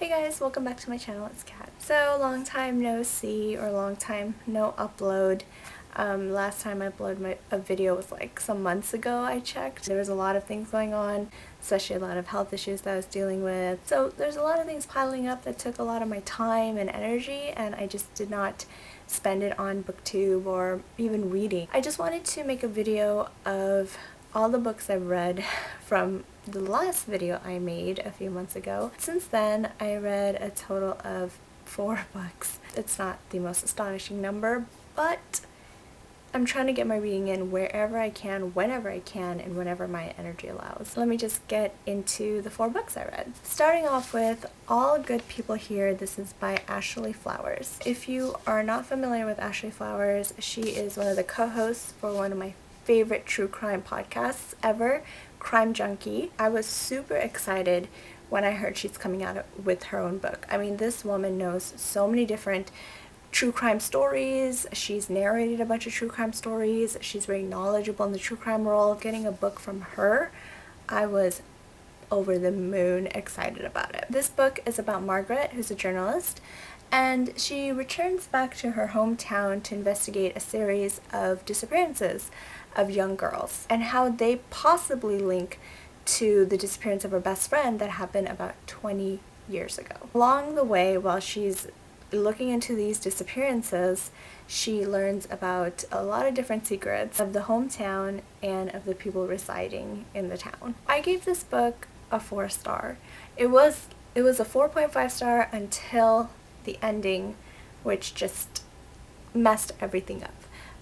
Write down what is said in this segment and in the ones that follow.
Hey guys, welcome back to my channel. It's Kat. So, long time no see, or long time no upload. Last time I uploaded a video was like some months ago. I checked. There was a lot of things going on, especially a lot of health issues that I was dealing with. So there's a lot of things piling up that took a lot of my time and energy, and I just did not spend it on booktube or even reading. I just wanted to make a video of all the books I've read from the last video I made a few months ago. Since then, I read a total of 4 books. It's not the most astonishing number, but I'm trying to get my reading in wherever I can, whenever I can, and whenever my energy allows. Let me just get into the 4 books I read. Starting off with All Good People Here. This is by Ashley Flowers. If you are not familiar with Ashley Flowers, she is one of the co-hosts for one of my favorite true crime podcasts ever, Crime Junkie. I was super excited when I heard she's coming out with her own book. I mean, this woman knows so many different true crime stories. She's narrated a bunch of true crime stories. She's very knowledgeable in the true crime world. Getting a book from her, I was over the moon excited about it. This book is about Margaret, who's a journalist, and she returns back to her hometown to investigate a series of disappearances of young girls and how they possibly link to the disappearance of her best friend that happened about 20 years ago. Along the way, while she's looking into these disappearances, she learns about a lot of different secrets of the hometown and of the people residing in the town. I gave this book a 4-star. It was a 4.5 star until the ending, which just messed everything up.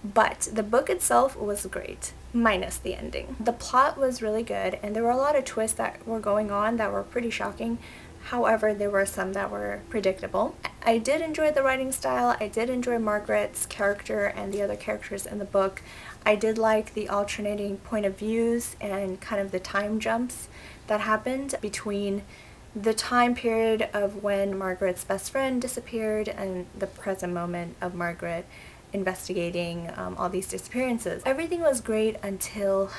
But the book itself was great, minus the ending. The plot was really good, and there were a lot of twists that were going on that were pretty shocking. However, there were some that were predictable. I did enjoy the writing style. I did enjoy Margaret's character and the other characters in the book. I did like the alternating point of views and kind of the time jumps that happened between the time period of when Margaret's best friend disappeared and the present moment of Margaret investigating all these disappearances. Everything was great until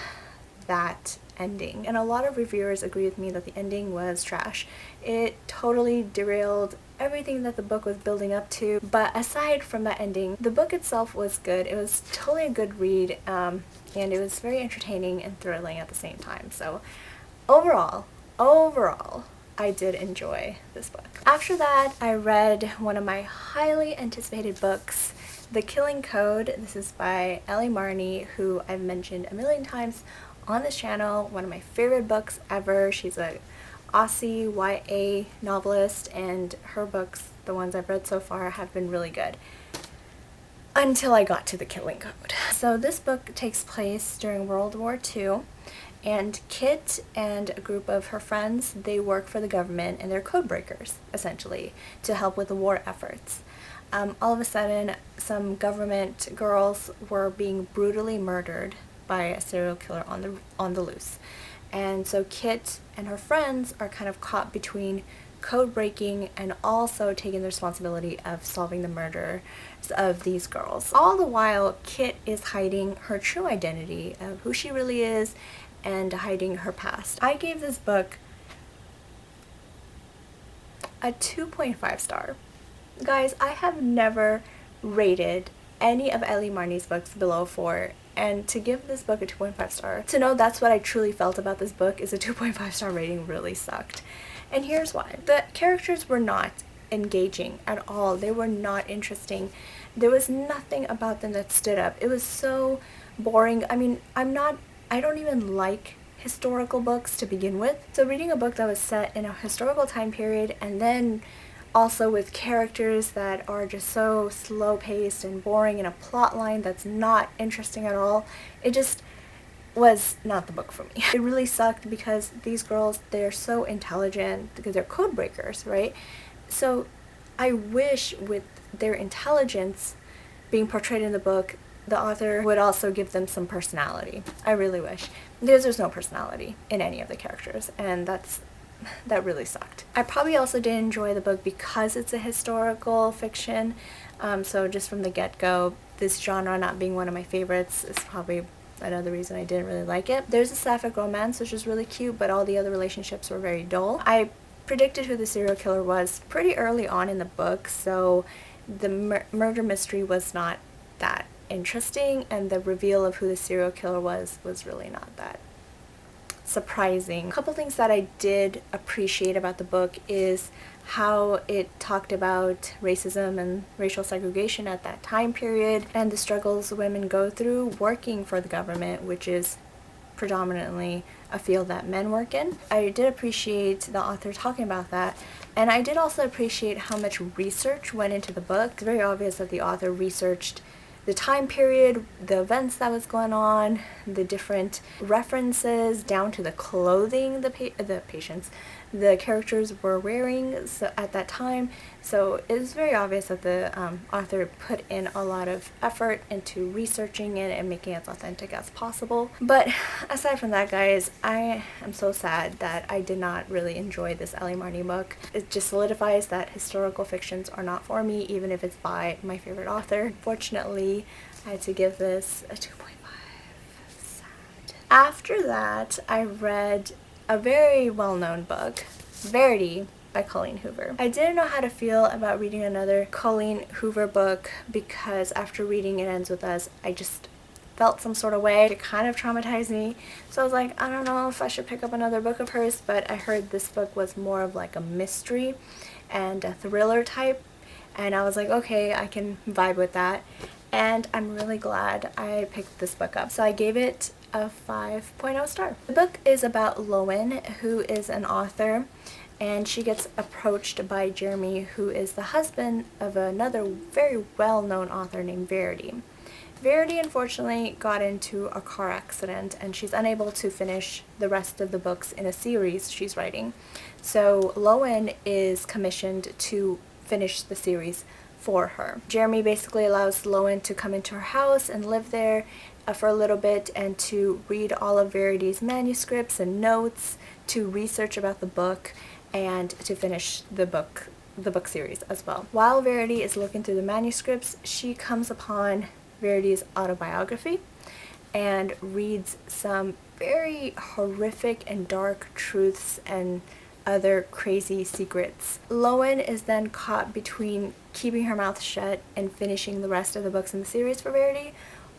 that ending, and a lot of reviewers agree with me that the ending was trash. It totally derailed everything that the book was building up to. But aside from that ending, the book itself was good. It was totally a good read, and it was very entertaining and thrilling at the same time. So overall, I did enjoy this book. After that, I read one of my highly anticipated books, The Killing Code. This is by Ellie Marney, who I've mentioned a million times on this channel. One of my favorite books ever. She's a Aussie YA novelist, and her books, the ones I've read so far, have been really good. Until I got to The Killing Code. So this book takes place during World War II, and Kit and a group of her friends, they work for the government, and they're code breakers, essentially, to help with the war efforts. All of a sudden, some government girls were being brutally murdered by a serial killer on the loose. And so Kit and her friends are kind of caught between code breaking and also taking the responsibility of solving the murders of these girls. All the while, Kit is hiding her true identity of who she really is and hiding her past. I gave this book a 2.5 star. Guys, I have never rated any of Ellie Marney's books below 4, and to give this book a 2.5 star, to know that's what I truly felt about this book is a 2.5 star rating really sucked. And here's why. The characters were not engaging at all. They were not interesting. There was nothing about them that stood up. It was so boring. I mean, I don't even like historical books to begin with. So reading a book that was set in a historical time period, and then also with characters that are just so slow-paced and boring, and a plot line that's not interesting at all, it just was not the book for me. It really sucked because these girls, they're so intelligent because they're code breakers, right? So I wish with their intelligence being portrayed in the book, the author would also give them some personality. I really wish. Because there's no personality in any of the characters, and that really sucked. I probably also did enjoy the book because it's a historical fiction, so just from the get-go, this genre not being one of my favorites is probably another reason I didn't really like it. There's a sapphic romance, which is really cute, but all the other relationships were very dull. I predicted who the serial killer was pretty early on in the book, so the murder mystery was not that interesting, and the reveal of who the serial killer was really not that surprising. A couple things that I did appreciate about the book is how it talked about racism and racial segregation at that time period and the struggles women go through working for the government, which is predominantly a field that men work in. I did appreciate the author talking about that, and I did also appreciate how much research went into the book. It's very obvious that the author researched the time period, the events that was going on, the different references down to the clothing the characters were wearing at that time. So it's very obvious that the author put in a lot of effort into researching it and making it as authentic as possible. But aside from that, guys, I am so sad that I did not really enjoy this L.A. Marney book. It just solidifies that historical fictions are not for me, even if it's by my favorite author. Unfortunately, I had to give this a 2.5. Sad. After that, I read a very well-known book, Verity by Colleen Hoover. I didn't know how to feel about reading another Colleen Hoover book because after reading It Ends With Us, I just felt some sort of way. It kind of traumatized me. So I was like, I don't know if I should pick up another book of hers, but I heard this book was more of like a mystery and a thriller type, and I was like, okay, I can vibe with that. And I'm really glad I picked this book up. So I gave it a 5.0 star. The book is about Lowen, who is an author, and she gets approached by Jeremy, who is the husband of another very well-known author named Verity. Verity unfortunately got into a car accident and she's unable to finish the rest of the books in a series she's writing. So Lowen is commissioned to finish the series for her. Jeremy basically allows Lowen to come into her house and live there for a little bit and to read all of Verity's manuscripts and notes, to research about the book, and to finish the book series as well. While Verity is looking through the manuscripts, she comes upon Verity's autobiography and reads some very horrific and dark truths and other crazy secrets. Lowen is then caught between keeping her mouth shut and finishing the rest of the books in the series for Verity,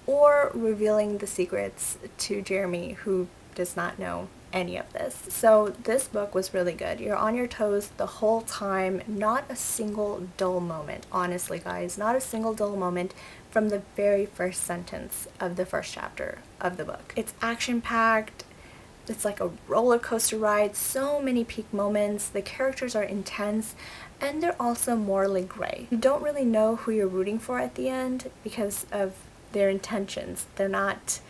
or revealing the secrets to Jeremy, who does not know any of this. So this book was really good. You're on your toes the whole time. Not a single dull moment. Honestly, guys, not a single dull moment from the very first sentence of the first chapter of the book. It's action-packed. It's like a roller coaster ride. So many peak moments. The characters are intense, and they're also morally gray. You don't really know who you're rooting for at the end because of their intentions. They're not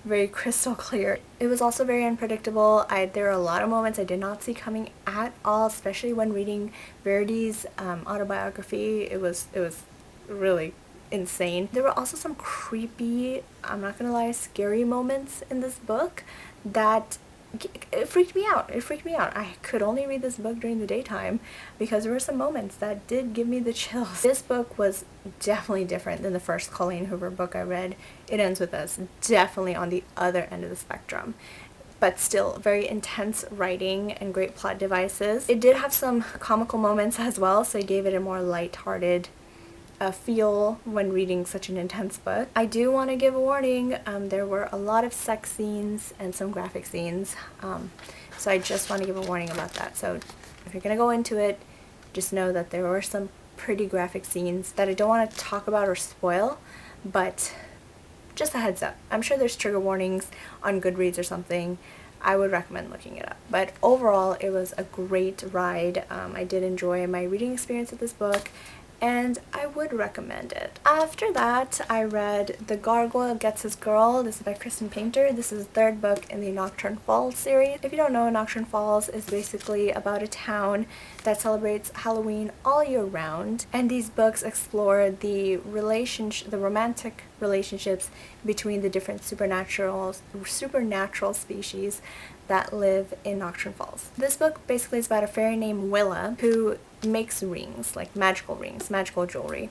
very crystal clear. It was also very unpredictable. There are a lot of moments I did not see coming at all, especially when reading Verity's autobiography. It was really insane. There were also some creepy, I'm not gonna lie, scary moments in this book that it freaked me out. It freaked me out. I could only read this book during the daytime because there were some moments that did give me the chills. This book was definitely different than the first Colleen Hoover book I read. It Ends With Us. Definitely on the other end of the spectrum, but still very intense writing and great plot devices. It did have some comical moments as well, so I gave it a more lighthearted feel when reading such an intense book. I do want to give a warning. There were a lot of sex scenes and some graphic scenes, so I just want to give a warning about that. So if you're gonna go into it, just know that there were some pretty graphic scenes that I don't want to talk about or spoil, but just a heads up. I'm sure there's trigger warnings on Goodreads or something. I would recommend looking it up. But overall, it was a great ride. I did enjoy my reading experience with this book, and I would recommend it. After that, I read The Gargoyle Gets His Girl. This is by Kristen Painter. This is the third book in the Nocturne Falls series. If you don't know, Nocturne Falls is basically about a town that celebrates Halloween all year round, and these books explore the romantic relationships between the different supernatural species that live in Nocturne Falls. This book basically is about a fairy named Willa who makes rings, like magical rings, magical jewelry,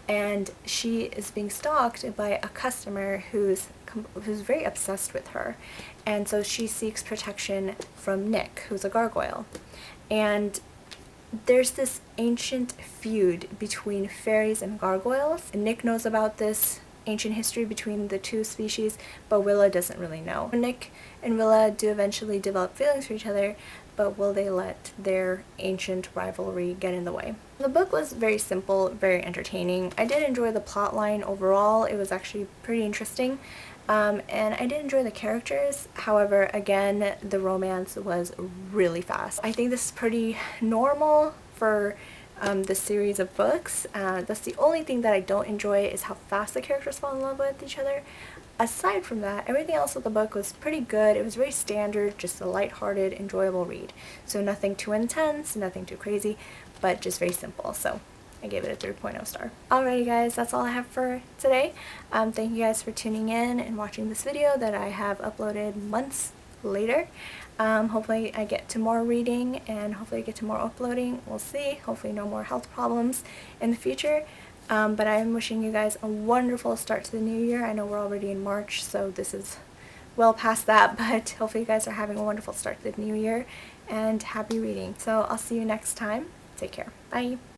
and she is being stalked by a customer who's very obsessed with her, and so she seeks protection from Nick, who's a gargoyle. And there's this ancient feud between fairies and gargoyles, and Nick knows about this ancient history between the two species, but Willa doesn't really know. Nick and Willa do eventually develop feelings for each other, but will they let their ancient rivalry get in the way? The book was very simple, very entertaining. I did enjoy the plot line overall. It was actually pretty interesting. And I did enjoy the characters. However, again, the romance was really fast. I think this is pretty normal for the series of books. That's the only thing that I don't enjoy, is how fast the characters fall in love with each other. Aside from that, everything else with the book was pretty good. It was very standard, just a lighthearted, enjoyable read. So nothing too intense, nothing too crazy, but just very simple. So I gave it a 3.0 star. Alrighty guys, that's all I have for today. Thank you guys for tuning in and watching this video that I have uploaded months later. Hopefully I get to more reading, and hopefully I get to more uploading. We'll see. Hopefully no more health problems in the future. But I am wishing you guys a wonderful start to the new year. I know we're already in March, so this is well past that, but hopefully you guys are having a wonderful start to the new year, and happy reading. So I'll see you next time. Take care. Bye.